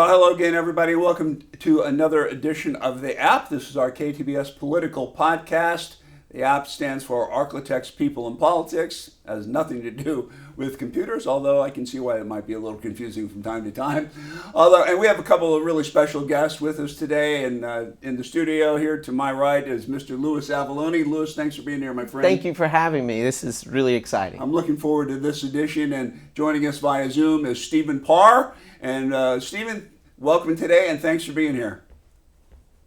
Well, hello again, everybody. Welcome to another edition of The App. This is our KTBS political podcast. The app stands for Architects, People, and Politics. It has nothing to do with computers, although I can see why it might be a little confusing from time to time. And we have a couple of really special guests with us today. And in the studio here to my right is Mr. Louis Avallone. Louis, thanks for being here, my friend. Thank you for having me. This is really exciting. I'm looking forward to this edition. And joining us via Zoom is Stephen Parr. And Stephen, welcome today, and thanks for being here.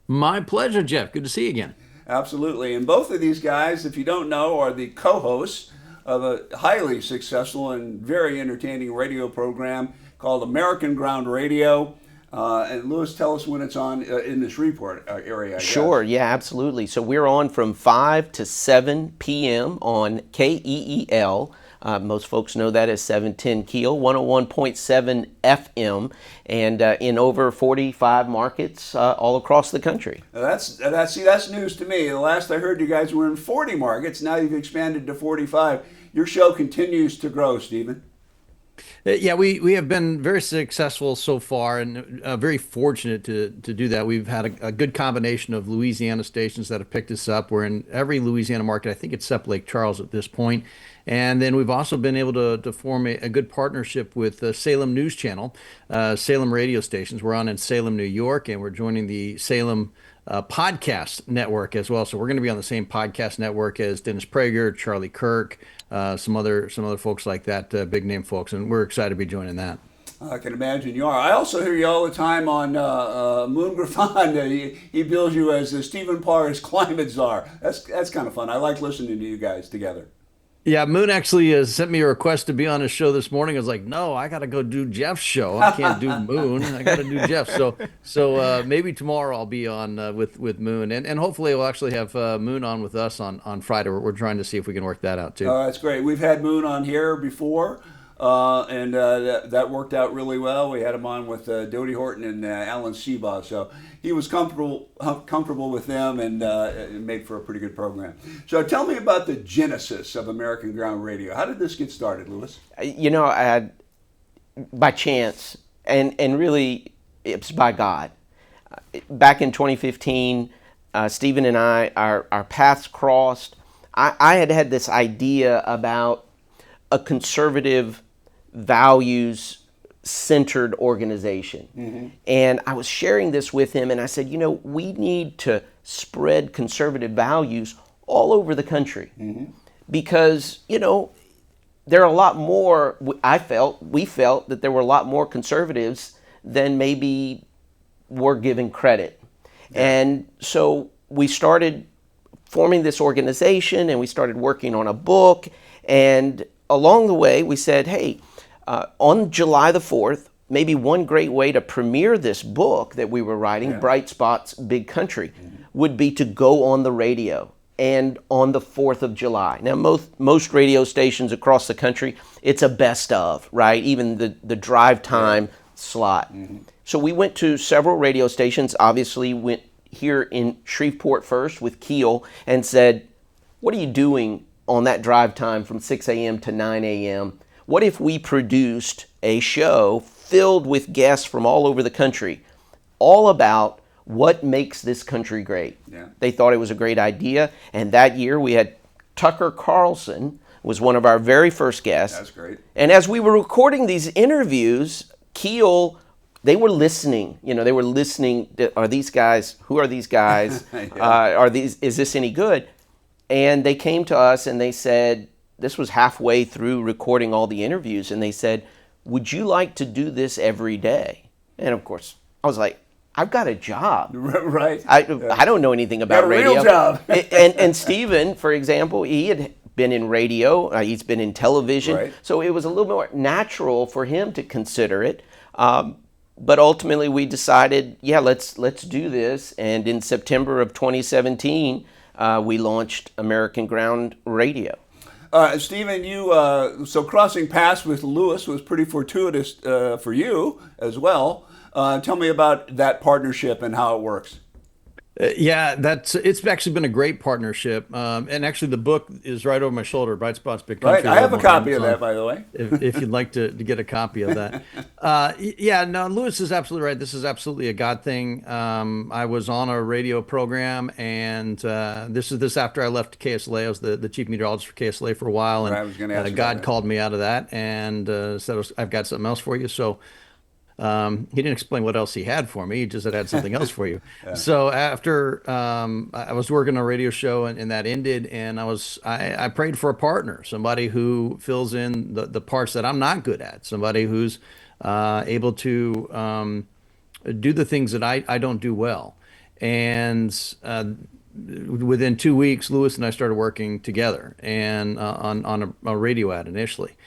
My pleasure, Jeff. Good to see you again. Absolutely. And both of these guys, if you don't know, are the co-hosts of a highly successful and very entertaining radio program called American Ground Radio. And Louis, tell us when it's on in this Shreveport area. Sure, yeah, absolutely. So we're on from 5 to 7 p.m. on KEEL. Most folks know that as 710 Keel, 101.7 FM, and in over 45 markets all across the country. That's news to me. The last I heard, you guys were in 40 markets. Now you've expanded to 45. Your show continues to grow, Stephen. Yeah, we have been very successful so far, and very fortunate to do that. We've had a good combination of Louisiana stations that have picked us up. We're in every Louisiana market. I think except Lake Charles at this point. And then we've also been able to form a good partnership with Salem News Channel, Salem radio stations. We're on in Salem, New York, and we're joining the Salem podcast network as well. So we're going to be on the same podcast network as Dennis Prager, Charlie Kirk, some other folks like that, big name folks, and we're excited to be joining that. I can imagine you are. I also hear you all the time on Moon Griffon. He bills you as Stephen Parr's climate czar. That's kind of fun. I like listening to you guys together. Yeah, Moon actually sent me a request to be on his show this morning. I was like, no, I got to go do Jeff's show. I can't do Moon. I got to do Jeff. So maybe tomorrow I'll be on with Moon. And hopefully we'll actually have Moon on with us on Friday. We're trying to see if we can work that out, too. Oh, that's great. We've had Moon on here before, and that worked out really well. We had him on with Dodie Horton and Alan Seabaugh. So he was comfortable with them, and it made for a pretty good program. So tell me about the genesis of American Ground Radio. How did this get started, Louis? You know, I had, by chance, and really it's by God. Back in 2015, Stephen and I, our paths crossed. I had this idea about a conservative, values-centered organization. Mm-hmm. And I was sharing this with him, and I said, you know, we need to spread conservative values all over the country. Mm-hmm. Because, you know, there are a lot more, we felt that there were a lot more conservatives than maybe were given credit. Yeah. And so we started forming this organization, and we started working on a book, and along the way we said, hey, on July the 4th, maybe one great way to premiere this book that we were writing, Bright Spots, Big Country, would be to go on the radio. And on the 4th of July. Now, most radio stations across the country, it's a best of, right? Even the drive time slot. Mm-hmm. So we went to several radio stations, obviously went here in Shreveport first with Keel, and said, what are you doing on that drive time from 6 a.m. to 9 a.m.? What if we produced a show filled with guests from all over the country, all about what makes this country great? Yeah. They thought it was a great idea, and that year we had Tucker Carlson was one of our very first guests. That's great. And as we were recording these interviews, Keel, they were listening. You know, they were listening. Are these guys? Who are these guys? Is this any good? And they came to us and they said, this was halfway through recording all the interviews, and they said, would you like to do this every day? And of course, I was like, I've got a job. Right. I don't know anything about radio. Got a real job. and Stephen, for example, he had been in radio. He's been in television. Right. So it was a little more natural for him to consider it. But ultimately, we decided, let's do this. And in September of 2017, we launched American Ground Radio. Stephen, so crossing paths with Louis was pretty fortuitous for you as well. Tell me about that partnership and how it works. Yeah, it's actually been a great partnership. And actually, the book is right over my shoulder. Bright Spots, Big Right. Country. I have a available on copy of Amazon, that, by the way. if you'd like to get a copy of that. Yeah, no, Lewis is absolutely right. This is absolutely a God thing. I was on a radio program, and this after I left KSLA. I was the chief meteorologist for KSLA for a while, Right, and I was going to ask you about God that. called me out of that and said, "I've got something else for you." So. He didn't explain what else he had for me. He just said, I had something else for you. So after I was working on a radio show and that ended, and I prayed for a partner, somebody who fills in the parts that I'm not good at, somebody who's able to do the things that I don't do well. And within 2 weeks, Lewis and I started working together and on a radio ad initially.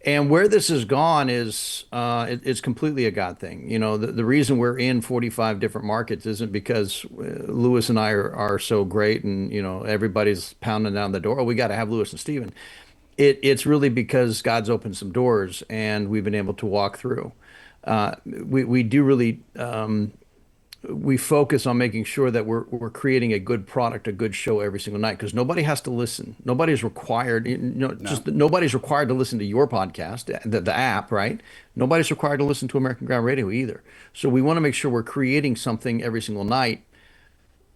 And where this has gone is it's completely a God thing. You know, the reason we're in 45 different markets isn't because Lewis and I are so great and, you know, everybody's pounding down the door. Oh, we got to have Lewis and Steven. It's really because God's opened some doors and we've been able to walk through. We do really we focus on making sure that we're creating a good product, a good show every single night because nobody has to listen. Nobody's required, just nobody's required to listen to your podcast, the app, right? Nobody's required to listen to American Ground Radio either. So we want to make sure we're creating something every single night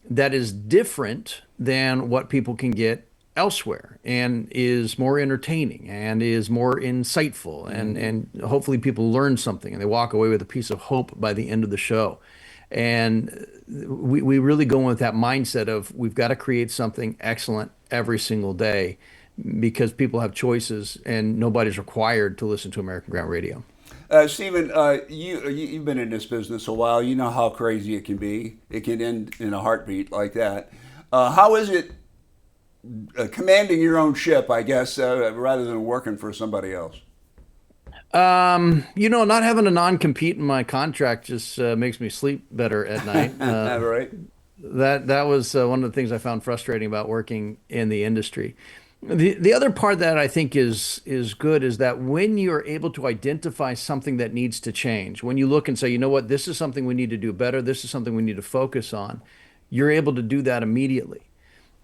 that is different than what people can get elsewhere and is more entertaining and is more insightful and hopefully people learn something and they walk away with a piece of hope by the end of the show. And we really go in with that mindset of we've got to create something excellent every single day because people have choices and nobody's required to listen to American Ground Radio. Stephen, you've been in this business a while. You know how crazy it can be. It can end in a heartbeat like that. How is it commanding your own ship, I guess, rather than working for somebody else? Not having a non-compete in my contract just makes me sleep better at night. Right. That was one of the things I found frustrating about working in the industry. The other part that I think is good is that when you're able to identify something that needs to change, when you look and say, you know what, this is something we need to do better, this is something we need to focus on, you're able to do that immediately.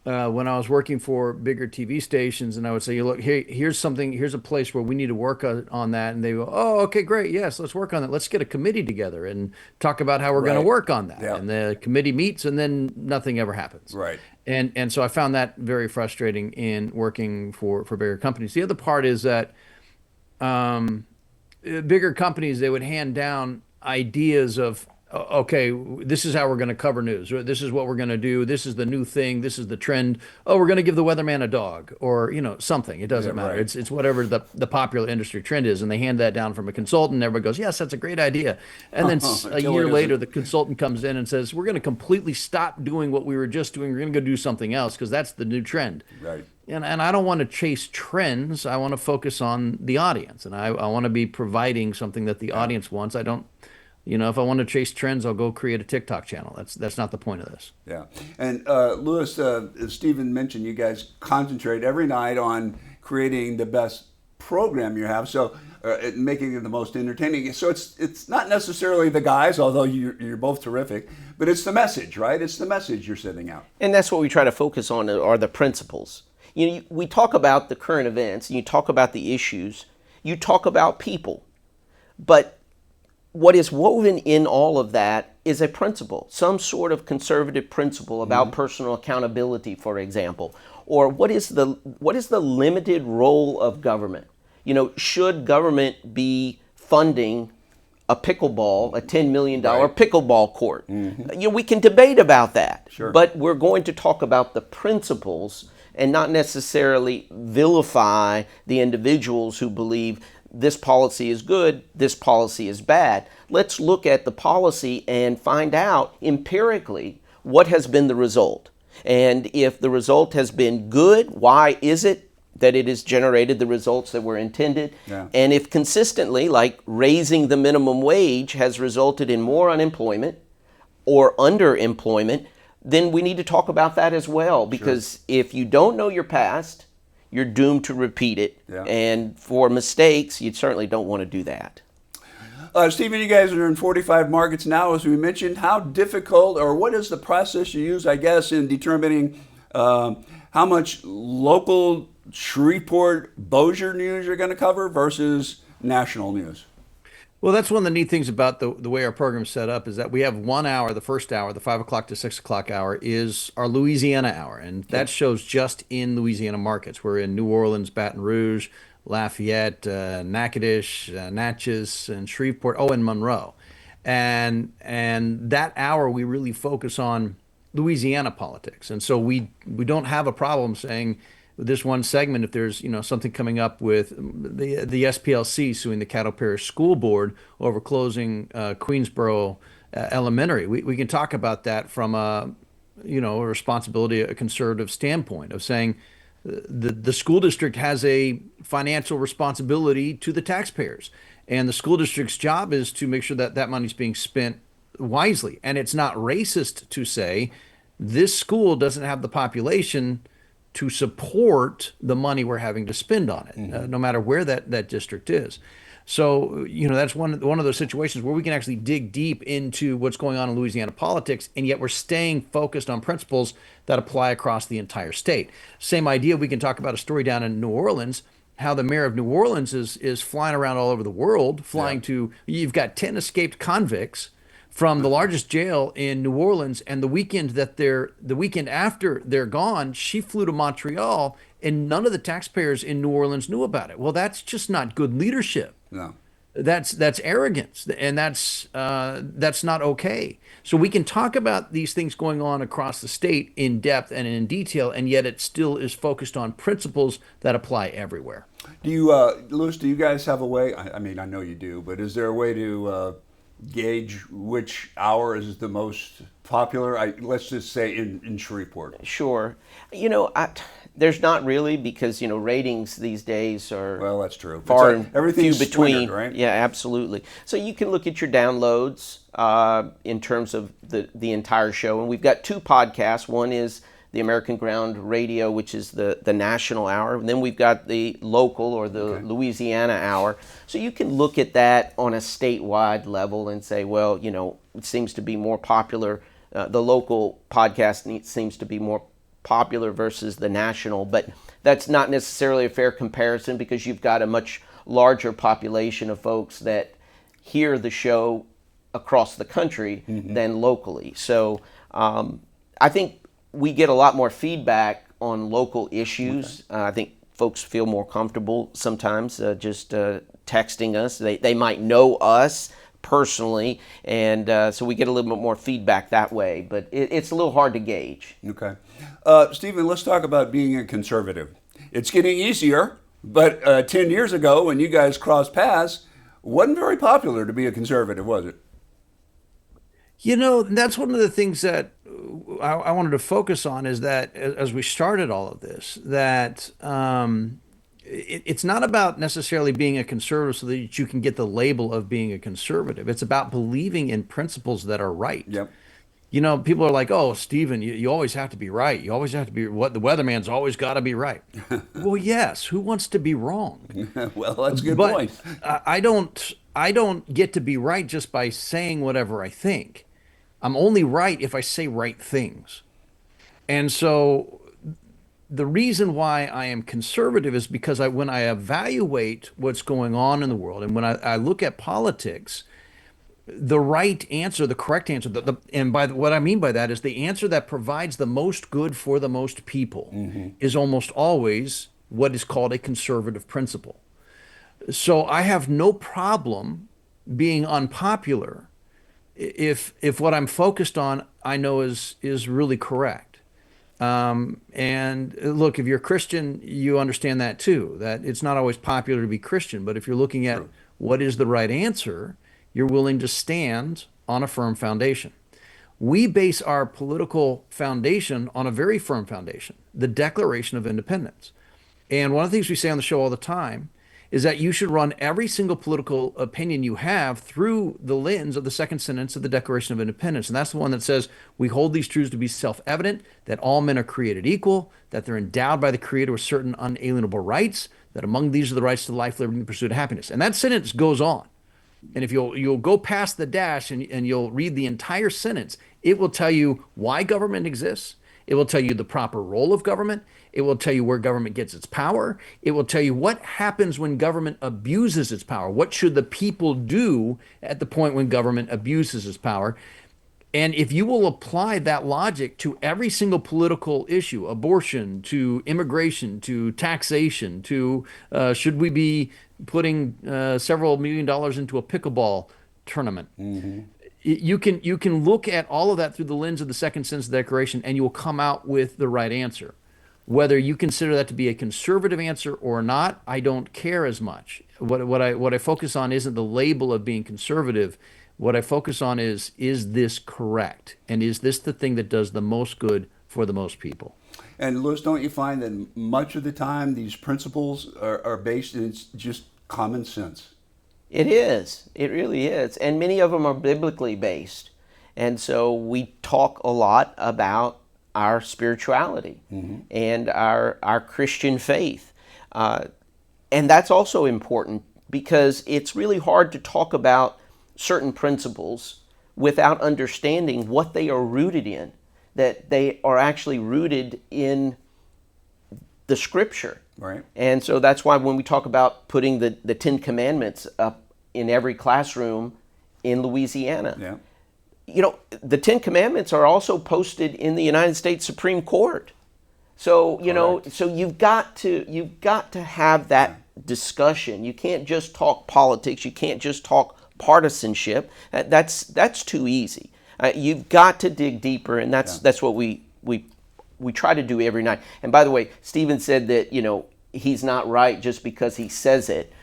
When I was working for bigger TV stations and I would say, look, here's a place where we need to work on that. And they go, oh, okay, great. Yes, let's work on that. Let's get a committee together and talk about how we're going to work on that. Yeah. And the committee meets and then nothing ever happens. Right. And so I found that very frustrating in working for bigger companies. The other part is that bigger companies, they would hand down ideas of, okay, this is how we're going to cover news. Or this is what we're going to do. This is the new thing. This is the trend. Oh, we're going to give the weatherman a dog or, something. It doesn't matter. Right. It's whatever the popular industry trend is. And they hand that down from a consultant. And everybody goes, yes, that's a great idea. And then a year later, the consultant comes in and says, we're going to completely stop doing what we were just doing. We're going to go do something else because that's the new trend. Right. And I don't want to chase trends. I want to focus on the audience. And I want to be providing something that the audience wants. I don't... if I want to chase trends, I'll go create a TikTok channel. That's not the point of this. Yeah. And Lewis, as Stephen mentioned, you guys concentrate every night on creating the best program you have, so making it the most entertaining. So it's not necessarily the guys, although you're both terrific, but it's the message, right? It's the message you're sending out. And that's what we try to focus on are the principles. We talk about the current events, and you talk about the issues, you talk about people, but what is woven in all of that is a principle, some sort of conservative principle about personal accountability, for example, or what is the limited role of government? Should government be funding a pickleball, a $10 million pickleball court? We can debate about that, Sure. But we're going to talk about the principles and not necessarily vilify the individuals who believe this policy is good, this policy is bad. Let's look at the policy and find out empirically what has been the result. And if the result has been good, why is it that it has generated the results that were intended? Yeah. And if consistently, like raising the minimum wage has resulted in more unemployment or underemployment, then we need to talk about that as well. Because if you don't know your past, you're doomed to repeat it. Yeah. And for mistakes, you certainly don't want to do that. Stephen, you guys are in 45 markets now, as we mentioned. How difficult, or what is the process you use, I guess, in determining how much local Shreveport, Bossier news you're going to cover versus national news? Well, that's one of the neat things about the way our program's set up is that we have 1 hour, the first hour, the 5 o'clock to 6 o'clock hour is our Louisiana hour. And that shows just in Louisiana markets. We're in New Orleans, Baton Rouge, Lafayette, Natchitoches, Natchez, and Shreveport, and Monroe. And that hour, we really focus on Louisiana politics. And so we don't have a problem saying, this one segment, if there's something coming up with the SPLC suing the Caddo Parish School Board over closing Queensboro Elementary, we can talk about that from a responsibility, a conservative standpoint of saying the school district has a financial responsibility to the taxpayers, and the school district's job is to make sure that that money's being spent wisely. And it's not racist to say this school doesn't have the population to support the money we're having to spend on it, no matter where that district is. So, that's one of those situations where we can actually dig deep into what's going on in Louisiana politics, and yet we're staying focused on principles that apply across the entire state. Same idea, we can talk about a story down in New Orleans, how the mayor of New Orleans is flying around all over the world, you've got 10 escaped convicts from the largest jail in New Orleans, and the weekend after they're gone, she flew to Montreal, and none of the taxpayers in New Orleans knew about it. Well, that's just not good leadership. No, that's arrogance, and that's not okay. So we can talk about these things going on across the state in depth and in detail, and yet it still is focused on principles that apply everywhere. Do you, Louis? Do you guys have a way? I mean, I know you do, but is there a way to gauge which hour is the most popular? Let's just say in Shreveport. Sure. There's not really, because ratings these days are Well, that's true. far and everything's few between. splintered, right? Yeah, absolutely. So you can look at your downloads in terms of the entire show, and we've got two podcasts. One is the American Ground Radio, which is the national hour, and then we've got the local or the Louisiana hour. So you can look at that on a statewide level and say, well, it seems to be more popular. The local podcast seems to be more popular versus the national, but that's not necessarily a fair comparison, because you've got a much larger population of folks that hear the show across the country than locally. So I think we get a lot more feedback on local issues. I think folks feel more comfortable sometimes just texting us. They might know us personally, and so we get a little bit more feedback that way, but it's a little hard to gauge. Okay. Stephen, let's talk about being a conservative. It's getting easier, but 10 years ago when you guys crossed paths, it wasn't very popular to be a conservative, was it? That's one of the things that I wanted to focus on, is that as we started all of this, that it's not about necessarily being a conservative so that you can get the label of being a conservative. It's about believing in principles that are right. Yep. People are like, oh, Stephen, you always have to be right. You always have to be what the weatherman's always got to be right. Well, yes. Who wants to be wrong? Well, that's a good But point. I don't get to be right just by saying whatever I think. I'm only right if I say right things. And so the reason why I am conservative is because when I evaluate what's going on in the world, and when I look at politics, the right answer, the correct answer, what I mean by that is the answer that provides the most good for the most people is almost always what is called a conservative principle. So I have no problem being unpopular if what I'm focused on I know is really correct. And look, if you're a Christian, you understand that too, that it's not always popular to be Christian, but if you're looking at what is the right answer, you're willing to stand on a firm foundation. We base our political foundation on a very firm foundation, the Declaration of Independence. And one of the things we say on the show all the time is that you should run every single political opinion you have through the lens of the second sentence of the Declaration of Independence. And that's the one that says, we hold these truths to be self-evident, that all men are created equal, that they're endowed by the Creator with certain unalienable rights, that among these are the rights to life, liberty, and the pursuit of happiness. And that sentence goes on. And if you'll go past the dash and you'll read the entire sentence, it will tell you why government exists. It will tell you the proper role of government. It will tell you where government gets its power. It will tell you what happens when government abuses its power. What should the people do at the point when government abuses its power? And if you will apply that logic to every single political issue, abortion, to immigration, to taxation, to should we be putting several $1 million into a pickleball tournament, you can look at all of that through the lens of the Second Census Declaration, and you will come out with the right answer. Whether you consider that to be a conservative answer or not, I don't care as much. What I focus on isn't the label of being conservative. What I focus on is this correct? And is this the thing that does the most good for the most people? And Louis, don't you find that much of the time these principles are based in just common sense? It is. It really is. And many of them are biblically based. And so we talk a lot about our spirituality and our Christian faith. And that's also important because it's really hard to talk about certain principles without understanding what they are rooted in, that they are actually rooted in the scripture. Right. And so that's why when we talk about putting the Ten Commandments up in every classroom in Louisiana, the Ten Commandments are also posted in the United States Supreme Court. So, so you've got to have that discussion. You can't just talk politics. You can't just talk partisanship. That's too easy. You've got to dig deeper, and that's what we try to do every night. And by the way, Stephen said that he's not right just because he says it.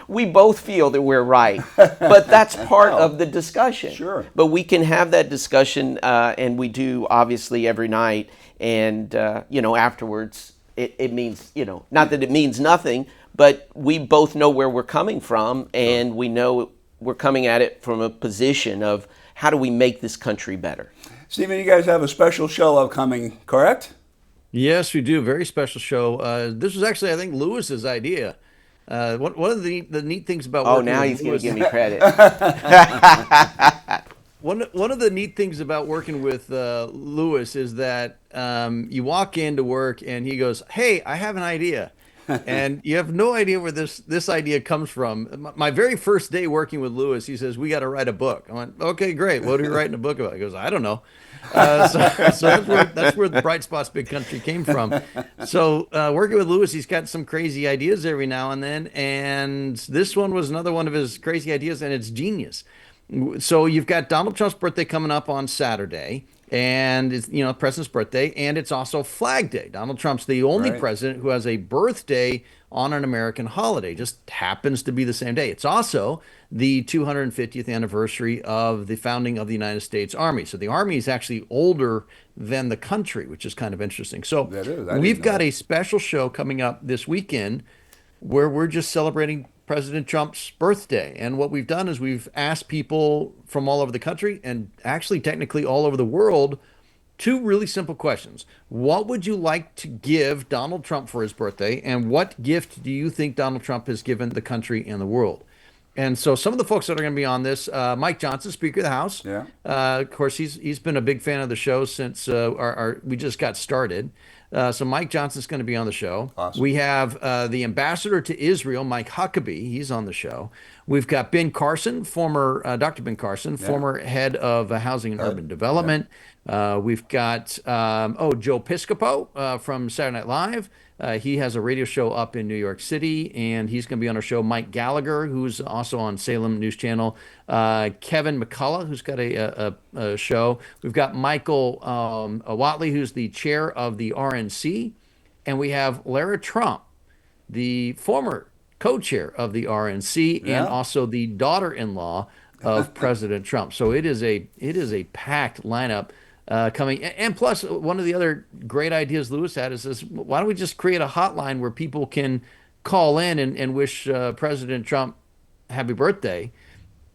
We both feel that we're right, but that's part of the discussion. Sure. But we can have that discussion, and we do obviously every night. And afterwards, it means not that it means nothing. But we both know where we're coming from, and we know we're coming at it from a position of how do we make this country better. Stephen, you guys have a special show upcoming, correct? Yes, we do. Very special show. This was actually, I think, Lewis's idea. One of the neat things about working now with he's going Lewis, to give me credit. One of the neat things about working with Lewis is that you walk into work and he goes, "Hey, I have an idea." And you have no idea where this idea comes from. My very first day working with Lewis, he says, "We got to write a book." I went, "Okay, great. What are we writing a book about?" He goes, "I don't know." So that's where the Bright Spots Big Country came from. So working with Lewis, he's got some crazy ideas every now and then, and this one was another one of his crazy ideas, and it's genius. So you've got Donald Trump's birthday coming up on Saturday. And it's president's birthday, and it's also Flag Day. Donald Trump's the only president who has a birthday on an American holiday. Just happens to be the same day. It's also the 250th anniversary of the founding of the United States Army. So the Army is actually older than the country, which is kind of interesting. So we've got a special show coming up this weekend where we're just celebrating President Trump's birthday. And what we've done is we've asked people from all over the country and actually technically all over the world two really simple questions. What would you like to give Donald Trump for his birthday? And what gift do you think Donald Trump has given the country and the world? And so some of the folks that are going to be on this, Mike Johnson, Speaker of the House. Yeah. Of course, he's been a big fan of the show since we just got started. So Mike Johnson's going to be on the show. Awesome. We have the ambassador to Israel, Mike Huckabee. He's on the show. We've got Ben Carson, Dr. Ben Carson, former head of Housing and Urban Development. We've got Joe Piscopo from Saturday Night Live. He has a radio show up in New York City, and he's going to be on our show. Mike Gallagher, who's also on Salem News Channel. Kevin McCullough, who's got a show. We've got Michael Watley, who's the chair of the RNC. And we have Lara Trump, the former co-chair of the RNC and also the daughter-in-law of President Trump. So it is a packed lineup coming. And plus, one of the other great ideas Lewis had is this: why don't we just create a hotline where people can call in and wish President Trump happy birthday?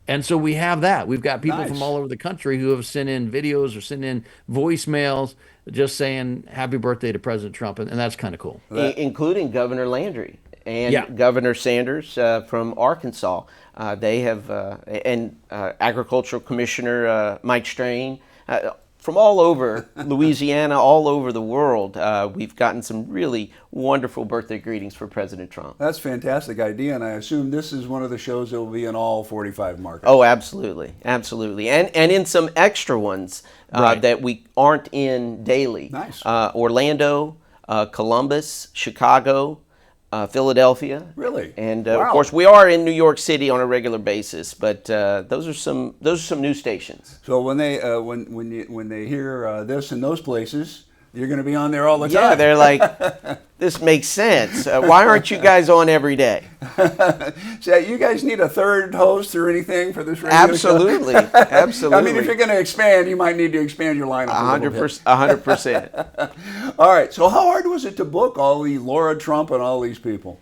And so we have that. We've got people from all over the country who have sent in videos or sent in voicemails just saying happy birthday to President Trump, and that's kind of cool. Including Governor Landry. and Yeah. Governor Sanders from Arkansas. They have, and Agricultural Commissioner Mike Strain. From all over Louisiana, all over the world, we've gotten some really wonderful birthday greetings for President Trump. That's a fantastic idea, and I assume this is one of the shows that will be in all 45 markets. Oh, absolutely, absolutely, and in some extra ones Right. that we aren't in daily. Nice. Orlando, Columbus, Chicago, Philadelphia. Really? And Wow. of course, we are in New York City on a regular basis. But those are some new stations. So when they when they hear this in those places, you're going to be on there all the Yeah, time. they're like, this makes sense. Why aren't you guys on every day? So you guys need a third host or anything for this radio Absolutely, show? absolutely. I mean, if you're going to expand, you might need to expand your lineup a little bit. 100%. All right. So how hard was it to book all the Laura Trump and all these people?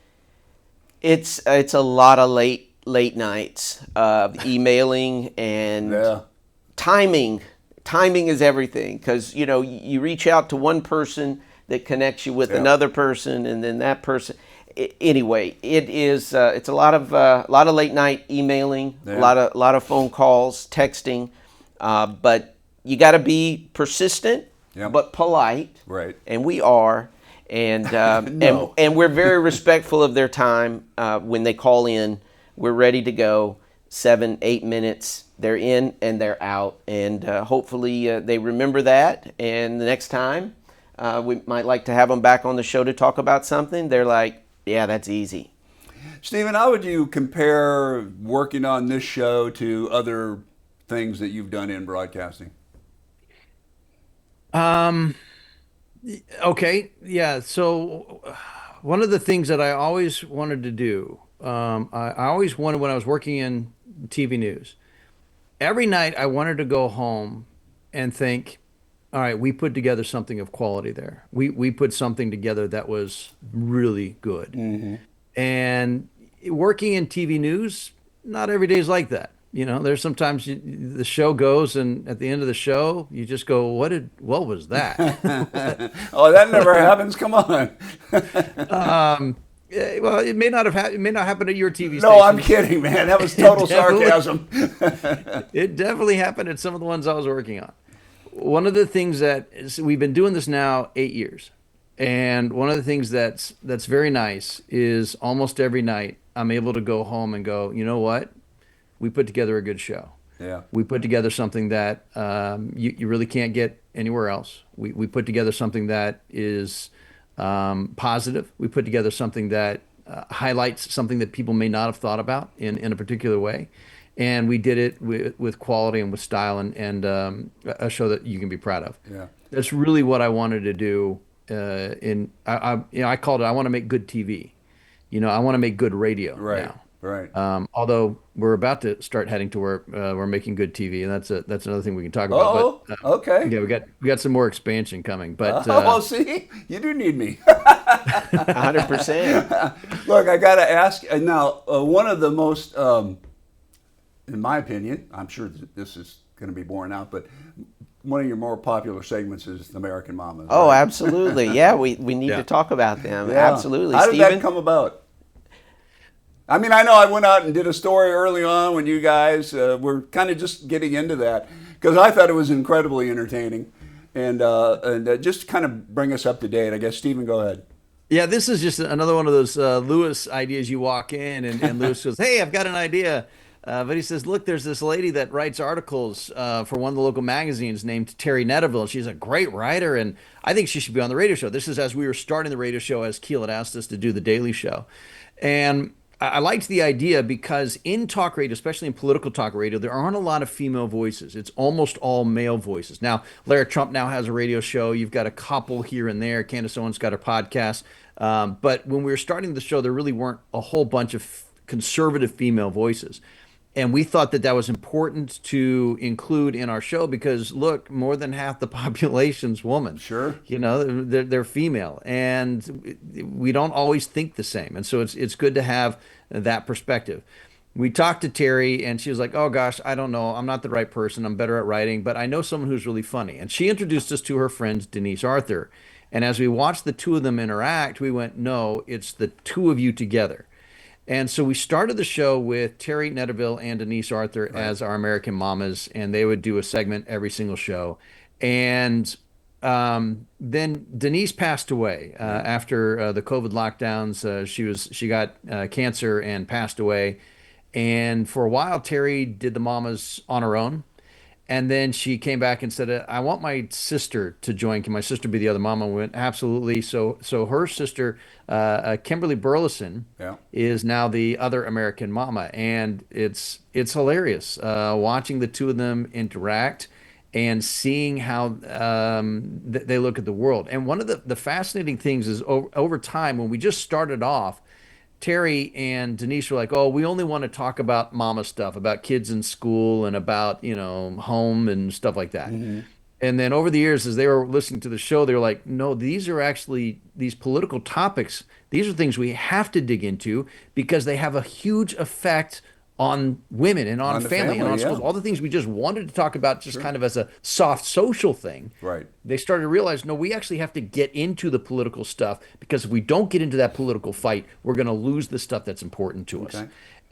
It's a lot of late nights, emailing and Yeah. timing. Timing is everything, because you reach out to one person that connects you with Yeah. another person, and then that person. Anyway, it's a lot of late night emailing, Yeah. a lot of phone calls, texting, but you got to be persistent, Yep. but polite. Right. And we are, and No. and we're very respectful of their time when they call in. We're ready to go. 7-8 minutes. They're in and they're out, and hopefully they remember that. And the next time we might like to have them back on the show to talk about something. They're like, yeah, that's easy. Stephen, how would you compare working on this show to other things that you've done in broadcasting? Okay. Yeah. So one of the things that I always wanted to do, I always wanted when I was working in TV news, every night I wanted to go home and think, all right, we put together something of quality there. We put something together that was really good. Mm-hmm. And working in TV news, not every day is like that. There's sometimes the show goes, and at the end of the show, you just go, what was that? Oh, that never happens. Come on. Well, it may not happen at your TV station. No, I'm kidding, man. That was total sarcasm. It definitely happened at some of the ones I was working on. One of the things we've been doing this now 8 years, and one of the things that's very nice is almost every night I'm able to go home and go, you know what? We put together a good show. Yeah. We put together something that you really can't get anywhere else. We put together something that is positive. We put together something that highlights something that people may not have thought about in a particular way. And we did it with quality and with style, and a show that you can be proud of. Yeah. That's really what I wanted to do. I called it, I want to make good TV. I want to make good radio Right. now. Right. Although we're about to start heading to where we're making good TV, and that's another thing we can talk about. Oh, But, okay. yeah, we got some more expansion coming. But Well, see, you do need me. 100%. Look, I got to ask now. One of the most, in my opinion, I'm sure this is going to be borne out, but one of your more popular segments is the American Mamas. Oh, right? absolutely. Yeah, we need Yeah. to talk about them. Yeah. Absolutely. How did Stephen? that come about? I mean, I know I went out and did a story early on when you guys were kind of just getting into that, because I thought it was incredibly entertaining, and just kind of bring us up to date. I guess, Stephen, go ahead. yeah, this is just another one of those Lewis ideas. You walk in, and Lewis goes, "Hey, I've got an idea." But he says, look, there's this lady that writes articles for one of the local magazines named Terry Netterville. She's a great writer, and I think she should be on the radio show. This is as we were starting the radio show, as Keel had asked us to do the Daily Show. And I liked the idea because in talk radio, especially in political talk radio, there aren't a lot of female voices. It's almost all male voices. Now, Larry Trump now has a radio show. You've got a couple here and there. Candace Owens got her podcast. But when we were starting the show, there really weren't a whole bunch of conservative female voices. And we thought that was important to include in our show because, look, more than half the population's woman. Sure. They're female, and we don't always think the same. And so it's good to have that perspective. We talked to Terry, and she was like, oh, gosh, I don't know. I'm not the right person. I'm better at writing, but I know someone who's really funny. And she introduced us to her friend, Denise Arthur. And as we watched the two of them interact, we went, no, it's the two of you together. And so we started the show with Terry Netterville and Denise Arthur as our American mamas, and they would do a segment every single show. And then Denise passed away after the COVID lockdowns. She got cancer and passed away. And for a while, Terry did the mamas on her own. And then she came back and said, I want my sister to join. Can my sister be the other mama? We went, absolutely. So her sister, Kimberly Burleson, is now the other American mama. And it's hilarious watching the two of them interact and seeing how they look at the world. And one of the fascinating things is over time, when we just started off, Terry and Denise were like, oh, we only want to talk about mama stuff, about kids in school and about, home and stuff like that. Mm-hmm. And then over the years, as they were listening to the show, they were like, no, these are actually these political topics. These are things we have to dig into because they have a huge effect on women and on family and on schools, all the things we just wanted to talk about just kind of as a soft social thing. Right. They started to realize, no, we actually have to get into the political stuff because if we don't get into that political fight, we're going to lose the stuff that's important to us.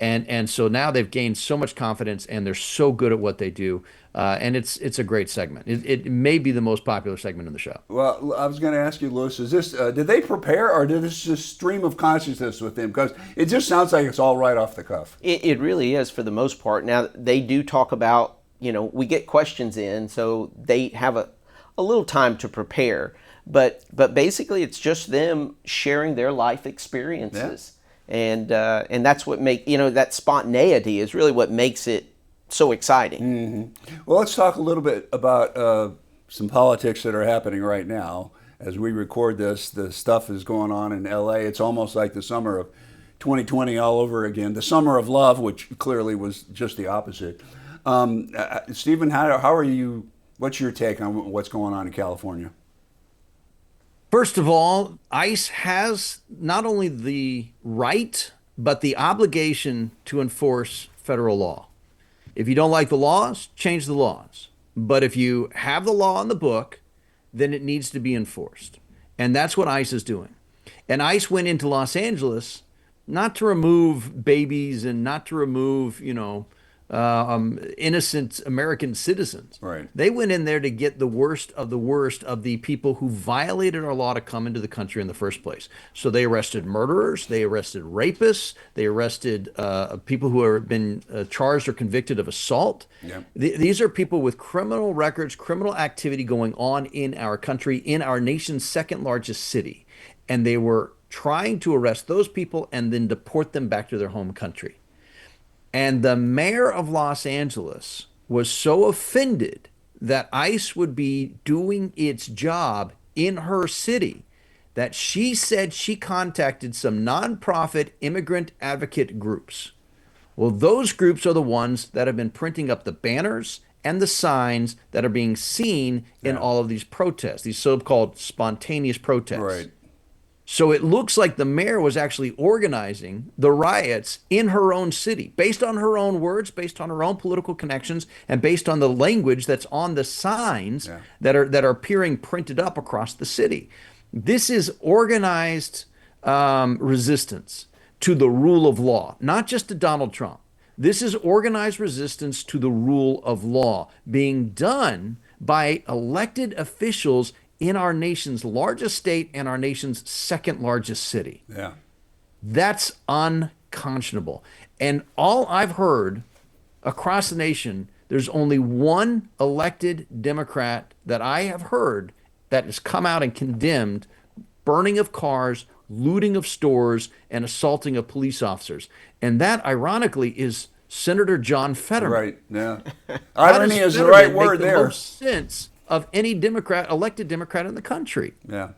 And so now they've gained so much confidence and they're so good at what they do. And it's a great segment. It may be the most popular segment in the show. Well, I was going to ask you, Louis, is this, did they prepare or did this just stream of consciousness with them? Because it just sounds like it's all right off the cuff. It really is for the most part. Now, they do talk about, we get questions in, so they have a little time to prepare. But basically, it's just them sharing their life experiences. And that's what that spontaneity is really what makes it so exciting. Mm-hmm. Well, let's talk a little bit about some politics that are happening right now. As we record this, the stuff is going on in LA. It's almost like the summer of 2020 all over again. The summer of love, which clearly was just the opposite. Stephen, how are you? What's your take on what's going on in California? First of all, ICE has not only the right, but the obligation to enforce federal law. If you don't like the laws, change the laws. But if you have the law in the book, then it needs to be enforced. And that's what ICE is doing. And ICE went into Los Angeles not to remove babies and not to remove, innocent American citizens. Right. They went in there to get the worst of the people who violated our law to come into the country in the first place. So they arrested murderers, they arrested rapists, they arrested people who have been charged or convicted of assault. Yeah. These are people with criminal records, criminal activity going on in our country, in our nation's second largest city. And they were trying to arrest those people and then deport them back to their home country. And the mayor of Los Angeles was so offended that ICE would be doing its job in her city that she said she contacted some nonprofit immigrant advocate groups. Well, those groups are the ones that have been printing up the banners and the signs that are being seen in all of these protests, these so-called spontaneous protests. Right. So it looks like the mayor was actually organizing the riots in her own city, based on her own words, based on her own political connections, and based on the language that's on the signs that are appearing printed up across the city. This is organized resistance to the rule of law, not just to Donald Trump. This is organized resistance to the rule of law being done by elected officials in our nation's largest state and our nation's second largest city. Yeah. That's unconscionable. And all I've heard across the nation, there's only one elected Democrat that I have heard that has come out and condemned burning of cars, looting of stores, and assaulting of police officers. And that, ironically, is Senator John Fetterman. Right, yeah. Irony is the right word there. The most sense of any elected Democrat in the country. Yeah.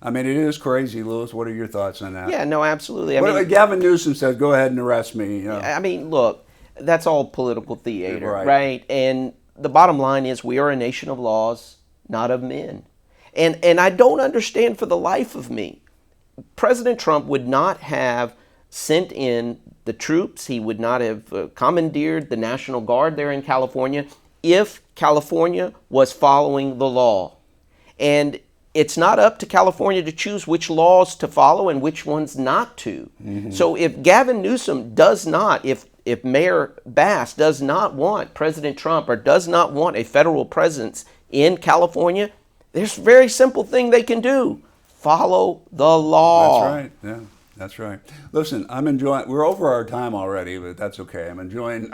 I mean, it is crazy, Louis. What are your thoughts on that? Yeah, no, absolutely. Gavin Newsom says, go ahead and arrest me. I mean, look, that's all political theater, right? And the bottom line is we are a nation of laws, not of men. And I don't understand for the life of me. President Trump would not have sent in the troops. He would not have commandeered the National Guard there in California if California was following the law. And it's not up to California to choose which laws to follow and which ones not to. So if Gavin Newsom does not, if Mayor Bass does not want President Trump or does not want a federal presence in California, there's a very simple thing they can do. Follow the law. That's right. Yeah, that's right. Listen, I'm enjoying. We're over our time already, but that's okay. I'm enjoying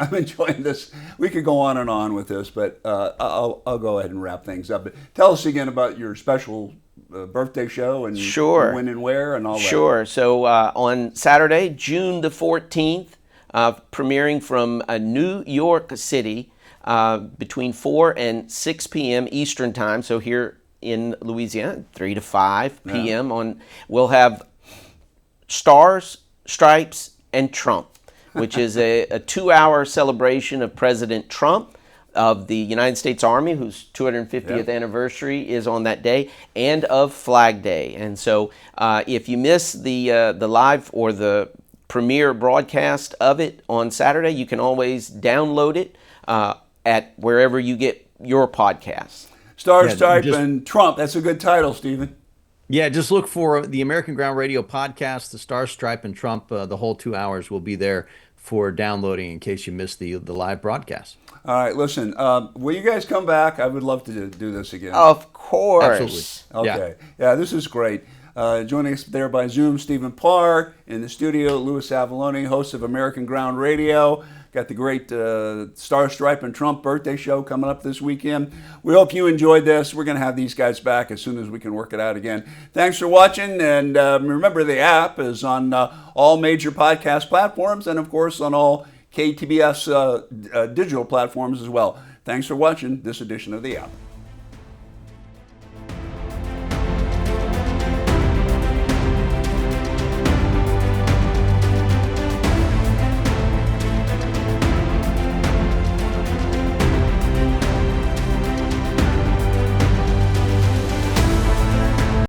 this. We could go on and on with this, but I'll go ahead and wrap things up. But tell us again about your special birthday show and when and where and all that. Sure. So on Saturday, June the 14th, premiering from New York City between 4 and 6 p.m. Eastern Time. So here in Louisiana, 3 to 5 p.m. We'll have Stars, Stripes, and Trump, which is a 2-hour celebration of President Trump, of the United States Army, whose 250th anniversary is on that day, and of Flag Day. And so if you miss the live or the premiere broadcast of it on Saturday, you can always download it at wherever you get your podcasts. Star, Stripe, and Trump. That's a good title, Stephen. Yeah, just look for the American Ground Radio podcast, the Star, Stripe, and Trump. The whole 2 hours will be there for downloading in case you missed the live broadcast. All right, listen, will you guys come back? I would love to do this again. Of course. Absolutely. Okay. Yeah, this is great. Joining us there by Zoom, Stephen Parr. In the studio, Louis Avallone, host of American Ground Radio. Got the great Star, Stripe, and Trump birthday show coming up this weekend. We hope you enjoyed this. We're going to have these guys back as soon as we can work it out again. Thanks for watching, and remember the app is on all major podcast platforms and, of course, on all KTBS digital platforms as well. Thanks for watching this edition of the app.